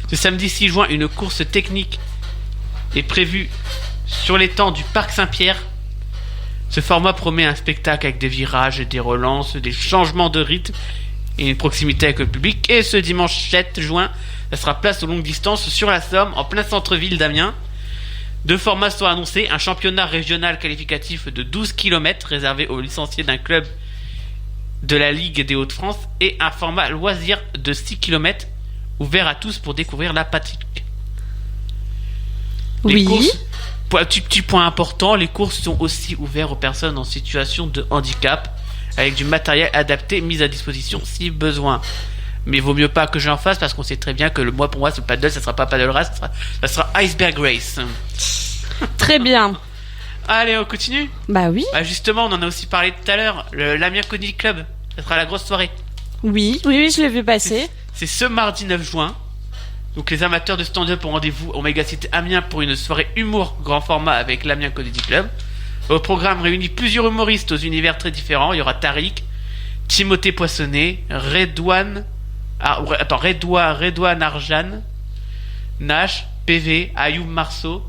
Ce samedi 6 juin, une course technique est prévue sur l'étang du Parc Saint-Pierre. Ce format promet un spectacle avec des virages, des relances, des changements de rythme et une proximité avec le public. Et ce dimanche 7 juin, ça sera place aux longues distances sur la Somme, en plein centre-ville d'Amiens. Deux formats sont annoncés, un championnat régional qualificatif de 12 km réservé aux licenciés d'un club de la Ligue des Hauts-de-France et un format loisir de 6 km ouvert à tous pour découvrir la pratique. Les Oui. courses, petit point important, les courses sont aussi ouvertes aux personnes en situation de handicap avec du matériel adapté mis à disposition si besoin. Mais vaut mieux pas que j'en fasse parce qu'on sait très bien que pour moi, ce paddle, ça sera pas paddle race, ça sera iceberg race. Très bien. Allez, on continue. Bah oui. Bah justement, on en a aussi parlé tout à l'heure. L'Amiens Comedy Club, ça sera la grosse soirée. Oui, je l'ai vu passer. C'est ce mardi 9 juin. Donc les amateurs de stand-up ont rendez-vous au Mégacité Amiens pour une soirée humour grand format avec l'Amiens Comedy Club. Au programme réunit plusieurs humoristes aux univers très différents. Il y aura Tariq, Timothée Poissonnet, Redouane Arjan, Nash, PV, Ayoub Marceau,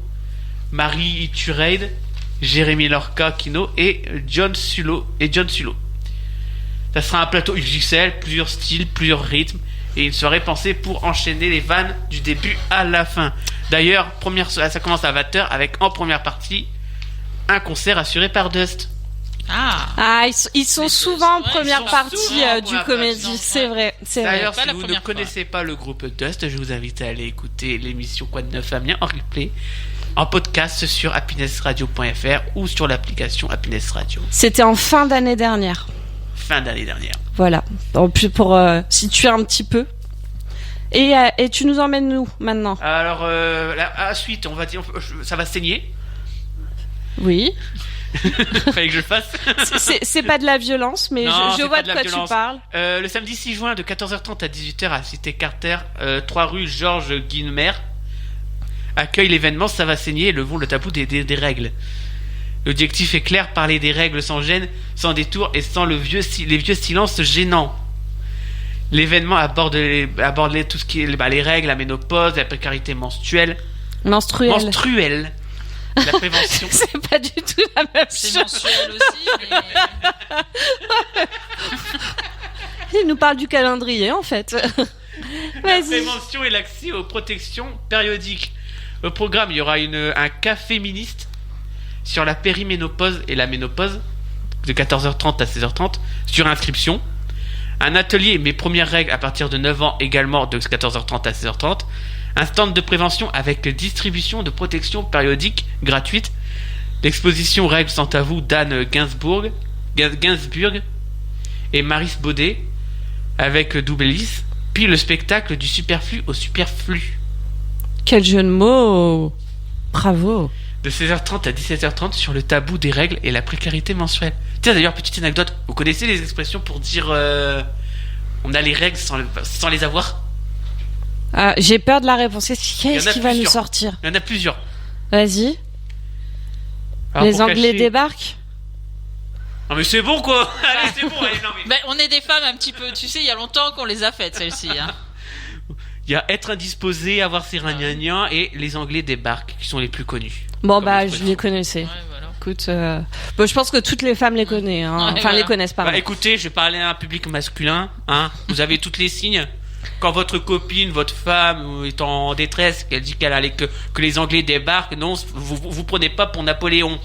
Marie Tureid, Jérémy Lorca Kino et John Sulo. Ça sera un plateau XXL, plusieurs styles, plusieurs rythmes et une soirée pensée pour enchaîner les vannes du début à la fin. D'ailleurs, ça commence à 20h avec en première partie un concert assuré par Dust. Ah, ils sont souvent en ouais, première ils sont partie souvent en du première comédie, partie, c'est vrai, c'est vrai. D'ailleurs, Pas si la vous ne première connaissez pas le groupe Dust, je vous invite à aller écouter l'émission Quoi de neuf Amiens en replay, en podcast sur happinessradio.fr ou sur l'application Happiness Radio. C'était en fin d'année dernière. Fin d'année dernière. Voilà. Donc, pour situer un petit peu. Et tu nous emmènes où maintenant? Alors, la suite, on va dire, ça va saigner. Oui. Fallait que je le fasse. C'est pas de la violence, mais Non, je c'est vois pas de de la quoi tu violence. parles. Le samedi 6 juin de 14h30 à 18h à Cité Carter, 3 rue Georges Guinemer, accueille l'événement Ça va saigner, levons le tabou des règles. L'objectif est clair, parler des règles sans gêne, sans détour et sans les vieux silences gênants. L'événement aborde tout ce qui est les règles, la ménopause, la précarité menstruelle, la prévention. C'est pas du tout la même C'est chose. mensuel aussi, mais... Il nous parle du calendrier, en fait. La Vas-y. prévention et l'accès aux protections périodiques. Au programme, il y aura un cas féministe sur la périménopause et la ménopause de 14h30 à 16h30 sur inscription. Un atelier Mes premières règles à partir de 9 ans également de 14h30 à 16h30. Un stand de prévention avec distribution de protections périodiques gratuites. L'exposition Règles sans tabou d'Anne Gainsbourg et Maris Baudet avec Doublis. Puis le spectacle du superflu au superflu. Quel jeu de mots. Bravo. De 16h30 à 17h30 sur le tabou des règles et la précarité menstruelle. Tiens, d'ailleurs, petite anecdote, vous connaissez les expressions pour dire on a les règles sans les avoir? Ah, j'ai peur de la réponse. Qu'est-ce Il y en a qui va nous plusieurs. sortir? Il y en a plusieurs. Vas-y. Alors, Les pour Anglais cacher- débarquent. Non mais c'est bon quoi. Allez, c'est bon. Allez, non, mais... Ben, on est des femmes un petit peu, tu sais, il y a longtemps qu'on les a faites, celles-ci. Hein. Il y a être indisposé, avoir ses ragnagnas et les Anglais débarquent qui sont les plus connus. Bon, Comme bah, je expression. les connaissais. Ouais, voilà. Écoute, bon, je pense que toutes les femmes les connaissent. Hein. Ouais, Enfin, voilà. les connaissent, pardon. Bah, écoutez, je vais parler à un public masculin. Hein. Vous avez toutes les signes. Quand votre copine, votre femme est en détresse, qu'elle dit que les Anglais débarquent, non, vous prenez pas pour Napoléon.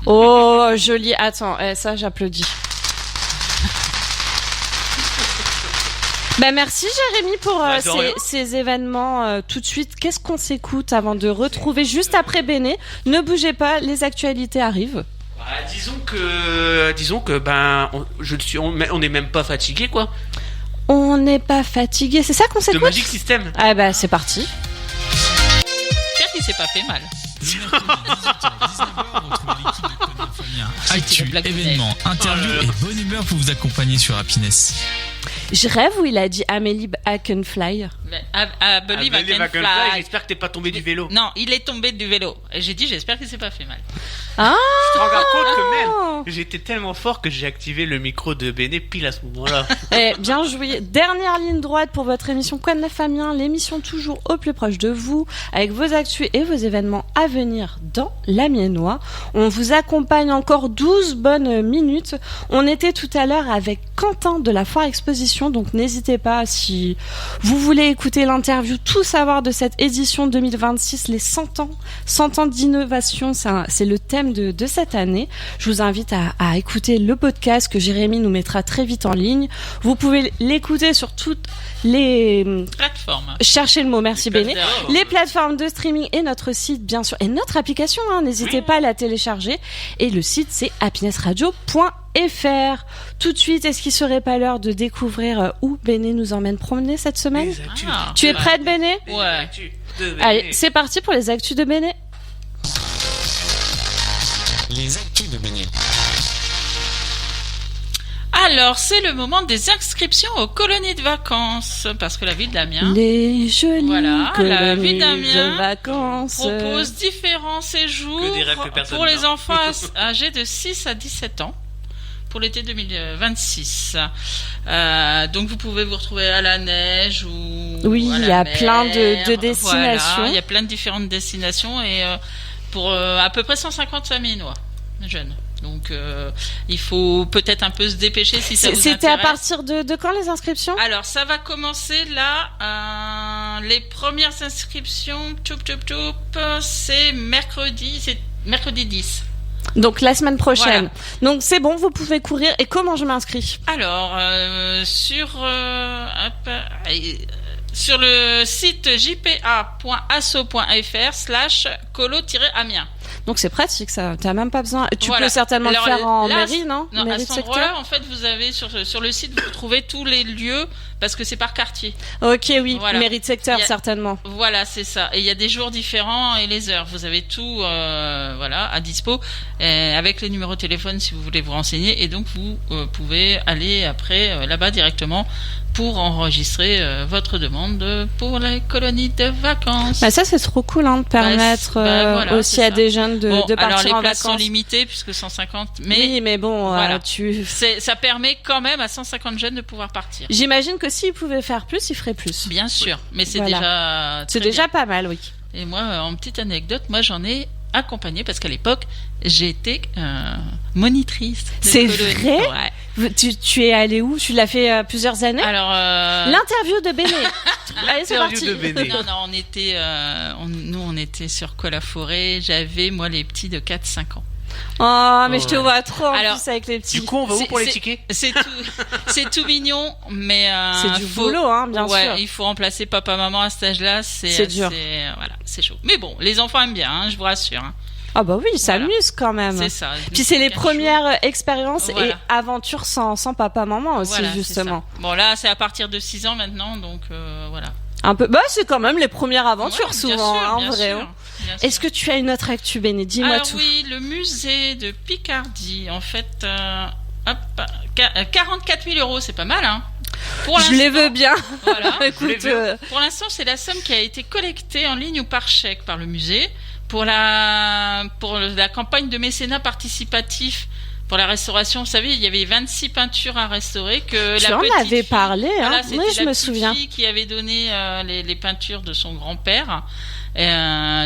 Oh, joli. Attends, ça, j'applaudis. Ben merci Jérémy pour Bah, de rien. ces événements. Tout de suite, qu'est-ce qu'on s'écoute avant de retrouver juste après Béné? Ne bougez pas, les actualités arrivent. Bah, disons que ben, on n'est même pas fatigué quoi. On n'est pas fatigué, c'est ça qu'on De s'écoute? Magic System. Ah bah c'est parti. J'espère qu'il s'est pas fait mal. Le mercredi 18h-19h, retrouvez l'équipe de Code Neuf Amiens. Actu, le Black événements, interviews Oh là là. et bonne humeur pour vous accompagner sur Happiness. Je rêve où il a dit Amélie I can fly. Mais I believe I can fly. J'espère que t'es pas tombé du vélo. Non, il est tombé du vélo. Et j'ai dit, j'espère qu'il s'est pas fait mal. Ah Tu te rends compte que même j'étais tellement fort que j'ai activé le micro de Béné pile à ce moment-là. Bien joué. Dernière ligne droite pour votre émission Quoi de neuf Amiens, l'émission toujours au plus proche de vous, avec vos actus et vos événements à venir dans l'Amiénois. On vous accompagne encore 12 bonnes minutes. On était tout à l'heure avec Quentin de la Foire Exposition, donc n'hésitez pas si vous voulez écouter l'interview, tout savoir de cette édition 2026, les 100 ans d'innovation, c'est le thème de cette année. Je vous invite à écouter le podcast que Jérémy nous mettra très vite en ligne. Vous pouvez l'écouter sur toutes les... Plateforme. Cherchez le mot, merci Béné. plateformes. Les plateformes de streaming et notre site, bien sûr, et notre application, hein, n'hésitez Oui. pas à la télécharger. Et le site, c'est happinessradio.fr. Tout de suite, est-ce qu'il serait pas l'heure de découvrir où Béné nous emmène promener cette semaine? Les actus. Ah. Tu es prête, Béné? Les Ouais. actus de Béné. Allez, c'est parti pour les actus de Béné. Les actus de Béné. Alors, c'est le moment des inscriptions aux colonies de vacances. Parce que la ville d'Amiens Les jolies Voilà, la colonies ville d'Amiens de vacances. propose différents séjours Que des rêves que personne pour les n'a. enfants âgés de 6 à 17 ans pour l'été 2026. Donc vous pouvez vous retrouver à la neige ou Oui, à la il y a mer. plein de destinations. Voilà, il y a plein de différentes destinations et pour à peu près 150 Amiénois. jeunes. Donc il faut peut-être un peu se dépêcher si ça vous intéresse. C'était à partir de quand les inscriptions ? Alors ça va commencer là, les premières inscriptions, c'est mercredi 10. Donc la semaine prochaine. Voilà. Donc c'est bon, vous pouvez courir. Et comment je m'inscris ? Alors sur le site jpa.asso.fr/colo-amiens. Donc c'est pratique ça, t'as même pas besoin. Tu Voilà. peux certainement Alors, le faire en là, mairie, non Non, mairie à de cet secteur. endroit, en fait, vous avez sur le site, vous trouvez tous les lieux parce que c'est par quartier. Ok, oui, Voilà. mairie de secteur Il y a- certainement. Voilà, c'est ça. Et il y a des jours différents et les heures. Vous avez tout, voilà, à dispo avec les numéros de téléphone si vous voulez vous renseigner. Et donc vous pouvez aller après là-bas directement pour enregistrer votre demande pour les colonies de vacances. Bah ça c'est trop cool de permettre voilà, aussi c'est à ça. des jeunes de Alors partir les en places sont vacances. limitées puisque 150. Mais Oui, mais bon, voilà. Ça permet quand même à 150 jeunes de pouvoir partir. J'imagine que s'ils pouvaient faire plus, ils feraient plus. Bien sûr, mais c'est Voilà. déjà C'est très déjà bien. pas mal, oui. Et moi, en petite anecdote, moi j'en ai accompagné parce qu'à l'époque j'ai été monitrice. de C'est colonie. vrai Ouais. Tu es allé où ? Tu l'as fait plusieurs années ? Alors L'interview de Béné. Allez, c'est parti. L'interview de Béné. non, on était on était sur Col-la-Forêt. J'avais moi les petits de 4-5 ans. Oh, mais je te Ouais. vois trop en Alors, plus avec les petits. Du coup, on va où C'est- pour les c'est- tickets? C'est tout mignon, mais C'est du boulot, hein, bien ouais, sûr. il faut remplacer papa maman à cet âge-là. C'est dur. Voilà, c'est chaud. Mais bon, les enfants aiment bien, hein, je vous rassure. Hein. Ah bah oui, ils Voilà. s'amusent quand même. C'est ça. Puis c'est les premières expériences et Voilà. aventures sans papa maman aussi, Voilà, c'est justement. ça. Bon là, c'est à partir de 6 ans maintenant, donc voilà. Un peu. Bah c'est quand même les premières aventures Ouais, souvent, bien sûr, hein, en bien vrai. sûr, hein. bien sûr. Est-ce que tu as une autre actu, Béné ? Dis-moi Alors tout. oui, le musée de Picardie, en fait, 44 000 €, c'est pas mal, hein. Pour Je les l'instant, veux bien. Voilà. Écoute, Pour l'instant, c'est la somme qui a été collectée en ligne ou par chèque par le musée pour la campagne de mécénat participatif pour la restauration. Vous savez, il y avait 26 peintures à restaurer que tu la en petite avais fille- parlé, hein. Voilà, c'était Oui, je la me petite souviens. fille qui avait donné les peintures de son grand-père.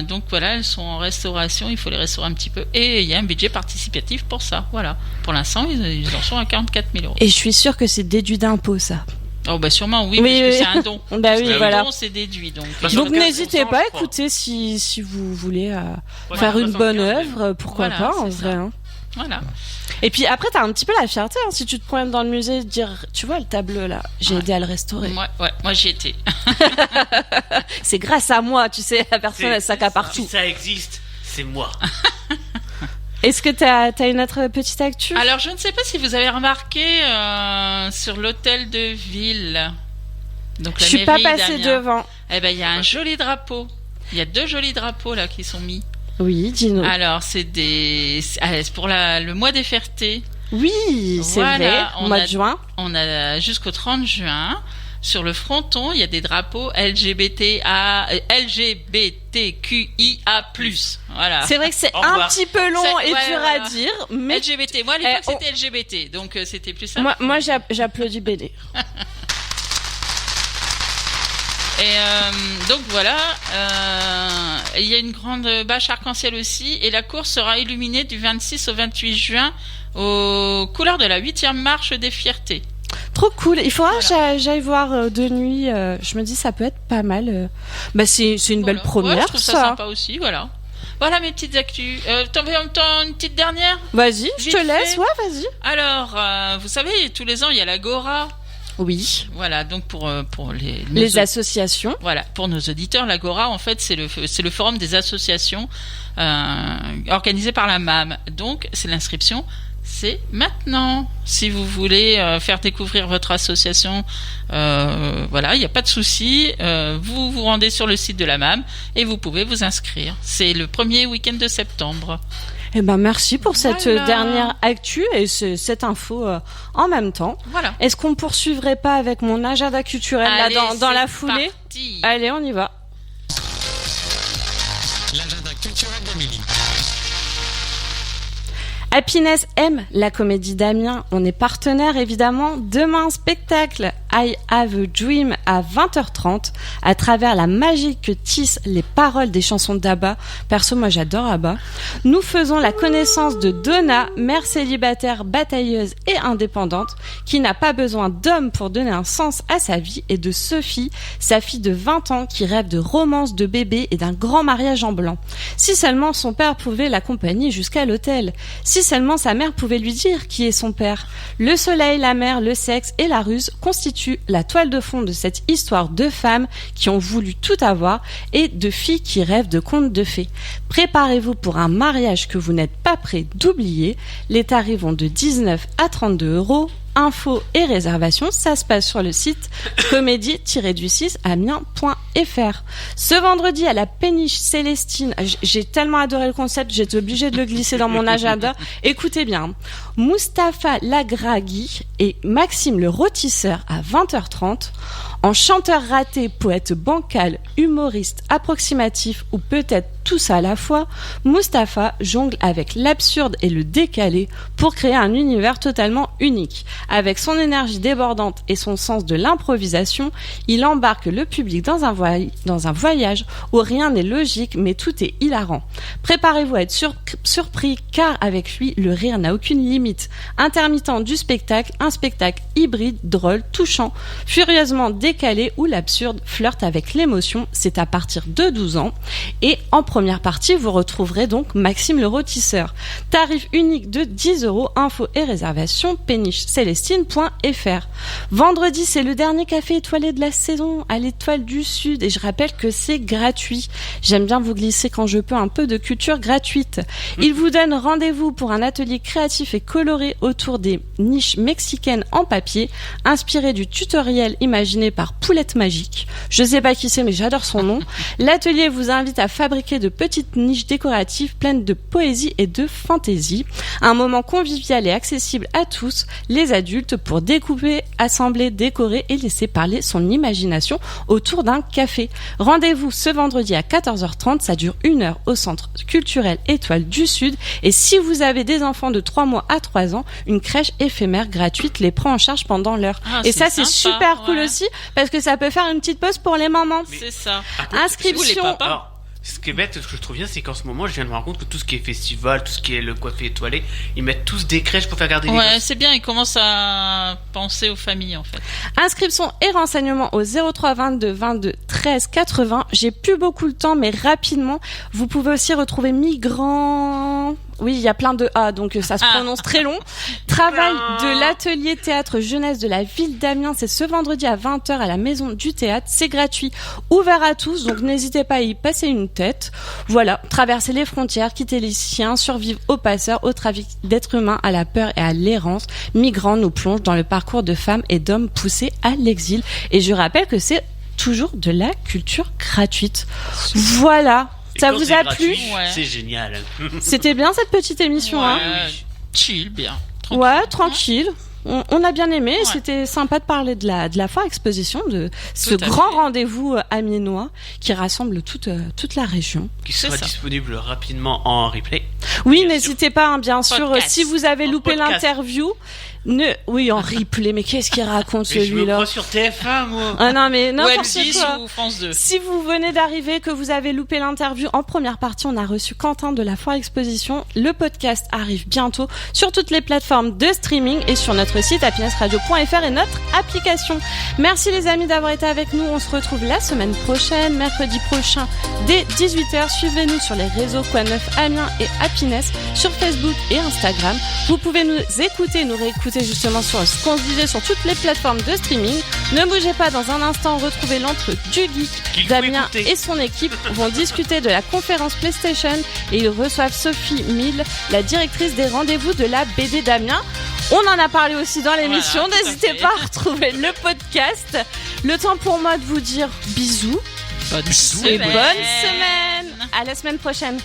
Donc voilà, elles sont en restauration, il faut les restaurer un petit peu. Et il y a un budget participatif pour ça. Voilà. Pour l'instant, ils en sont à 44 000 €. Et je suis sûre que c'est déduit d'impôt, ça. Oh bah sûrement oui, Oui, parce oui. que c'est un don. Bah oui, Le voilà. don, c'est déduit. Donc, Bah, Donc 75%, n'hésitez pas à je crois. écouter si vous voulez Ouais, faire une 75, bonne mais- œuvre, pourquoi Voilà, pas en c'est vrai. ça. hein. voilà. Et puis après, t'as un petit peu la fierté si tu te promènes dans le musée, de dire, tu vois le tableau là, j'ai Ouais. aidé à le restaurer. Moi j'y étais. C'est grâce à moi, tu sais, la personne elle sac à Si partout. ça existe, c'est moi. Est-ce que t'as une autre petite actu ? Alors je ne sais pas si vous avez remarqué sur l'hôtel de ville. Donc Je la suis pas mairie passée d'Amiens. devant. Eh ben il y a un joli drapeau. Il y a 2 jolis drapeaux là qui sont mis. Oui, dis-nous. Alors c'est pour le mois des Fertés. Oui, c'est Voilà, vrai, on mois a- de juin. On a jusqu'au 30 juin. Sur le fronton, il y a des drapeaux LGBTQIA+. Voilà. C'est vrai que c'est Au un revoir. petit peu long C'est- et ouais, dur voilà. à dire, mais LGBT. Moi, à l'époque, oh. c'était LGBT, donc c'était plus simple. moi j'applaudis Béné. Et donc voilà, il y a une grande bâche arc-en-ciel aussi, et la course sera illuminée du 26 au 28 juin aux couleurs de la 8e marche des Fiertés. Trop cool. Il faudra que j'aille voir de nuit. Je me dis ça peut être pas mal. Bah c'est une belle Voilà. première Ouais, je trouve ça ça. sympa aussi, voilà. Voilà mes petites actus. T'en veux en temps une petite dernière? Vas-y, je Vite te laisse. fait. Ouais, vas-y. Alors, vous savez, tous les ans, il y a l'Agora. Oui. Voilà, donc pour les Les associations. Voilà, pour nos auditeurs, l'Agora, en fait, c'est le forum des associations organisé par la MAM. Donc, c'est l'inscription, c'est maintenant. Si vous voulez faire découvrir votre association, voilà, il n'y a pas de souci. Vous vous rendez sur le site de la MAM et vous pouvez vous inscrire. C'est le premier week-end de septembre. Eh ben merci pour cette Voilà. dernière actu et cette info en même temps. Voilà. Est-ce qu'on ne poursuivrait pas avec mon agenda culturel Allez, là dans la c'est foulée? parti. Allez, on y va. L'agenda culturel d'Amélie. Happiness aime la comédie d'Amiens. On est partenaire évidemment. Demain, spectacle I Have a Dream à 20h30 à travers la magie que tissent les paroles des chansons d'Abba. Perso, moi j'adore Abba. Nous faisons la connaissance de Donna, mère célibataire, batailleuse et indépendante, qui n'a pas besoin d'hommes pour donner un sens à sa vie, et de Sophie, sa fille de 20 ans qui rêve de romance, de bébé et d'un grand mariage en blanc. Si seulement son père pouvait l'accompagner jusqu'à l'hôtel. Si seulement sa mère pouvait lui dire qui est son père. Le soleil, la mer, le sexe et la ruse constituent la toile de fond de cette histoire de femmes qui ont voulu tout avoir et de filles qui rêvent de contes de fées. Préparez-vous pour un mariage que vous n'êtes pas prêt d'oublier. Les tarifs vont de 19 à 32 €. Infos et réservations, ça se passe sur le site comédie-du6amiens.fr. Ce vendredi à la Péniche Célestine, j'ai tellement adoré le concept, j'étais obligée de le glisser dans mon agenda. Écoutez bien, Mustapha Lagragui et Maxime le Rôtisseur à 20h30. En chanteur raté, poète bancal, humoriste approximatif ou peut-être tous à la fois, Mustapha jongle avec l'absurde et le décalé pour créer un univers totalement unique. Avec son énergie débordante et son sens de l'improvisation, il embarque le public dans un voyage où rien n'est logique mais tout est hilarant. Préparez-vous à être surpris car avec lui, le rire n'a aucune limite. Intermittent du spectacle, un spectacle hybride, drôle, touchant, furieusement décalé où l'absurde flirte avec l'émotion. C'est à partir de 12 ans. Et en première partie, vous retrouverez donc Maxime le Rôtisseur. Tarif unique de 10 €. Infos et réservations pénichecélestine.fr. Vendredi, c'est le dernier café étoilé de la saison à l'Étoile du Sud et je rappelle que c'est gratuit. J'aime bien vous glisser quand je peux un peu de culture gratuite. Il vous donne rendez-vous pour un atelier créatif et coloré autour des niches mexicaines en papier, inspiré du tutoriel imaginé par Poulette Magique. Je sais pas qui c'est, mais j'adore son nom. L'atelier vous invite à fabriquer de petites niches décoratives pleines de poésie et de fantaisie. Un moment convivial et accessible à tous, les adultes, pour découper, assembler, décorer et laisser parler son imagination autour d'un café. Rendez-vous ce vendredi à 14h30, ça dure 1 heure au Centre culturel Étoile du Sud. Et si vous avez des enfants de 3 mois à 3 ans, une crèche éphémère gratuite les prend en charge pendant l'heure. Et ça, c'est super cool aussi, parce que ça peut faire une petite pause pour les mamans. C'est ça. Inscription. Alors, ce qui est bête, ce que je trouve bien, c'est qu'en ce moment, je viens de me rendre compte que tout ce qui est festival, tout ce qui est le coiffé étoilé, ils mettent tous des crèches pour faire garder les gosses. Ouais, c'est bien, ils commencent à penser aux familles, en fait. Inscription et renseignements au 03 22 22 13 80. J'ai plus beaucoup de temps, mais rapidement, vous pouvez aussi retrouver Migrants. Oui, il y a plein de A, donc ça se prononce très long. Travail de l'atelier théâtre jeunesse de la ville d'Amiens, c'est ce vendredi à 20h à la Maison du Théâtre. C'est gratuit, ouvert à tous, donc n'hésitez pas à y passer une tête. Voilà, traverser les frontières, quitter les siens, survivre aux passeurs, au trafic d'êtres humains, à la peur et à l'errance. Migrants nous plonge dans le parcours de femmes et d'hommes poussés à l'exil. Et je rappelle que c'est toujours de la culture gratuite. Voilà. Ça vous a plu ? Ouais. C'est génial. C'était bien cette petite émission, hein ? Chill, bien. Tranquille. Ouais, tranquille. On a bien aimé. Ouais. C'était sympa de parler de la foire exposition, de ce grand rendez-vous amiénois qui rassemble toute la région. Qui sera disponible rapidement en replay. Oui, Bien n'hésitez pas, hein, bien sûr. Podcast. Si vous avez loupé podcast. l'interview, oui, en replay. Mais qu'est-ce qu'il raconte Mais je me celui-là ? crois sur TF1, moi. Ah non, mais Ou n'importe M6 quoi. ou France 2. Si vous venez d'arriver, que vous avez loupé l'interview, en première partie, on a reçu Quentin de la Foire Exposition. Le podcast arrive bientôt sur toutes les plateformes de streaming et sur notre site happinessradio.fr et notre application. Merci les amis d'avoir été avec nous. On se retrouve la semaine prochaine, mercredi prochain, dès 18h. Suivez-nous sur les réseaux Quoi de Neuf Amiens et Happiness, sur Facebook et Instagram. Vous pouvez nous écouter, nous réécouter justement sur ce qu'on se disait sur toutes les plateformes de streaming. Ne bougez pas, dans un instant, retrouvez l'entre du geek. Damien et son équipe vont discuter de la conférence PlayStation et ils reçoivent Sophie Mille, la directrice des rendez-vous de la BD d'Amiens. On en a parlé aussi dans l'émission. Voilà, N'hésitez pas à retrouver le podcast. Le temps pour moi de vous dire bisous Bonne et bonne semaine. À la semaine prochaine.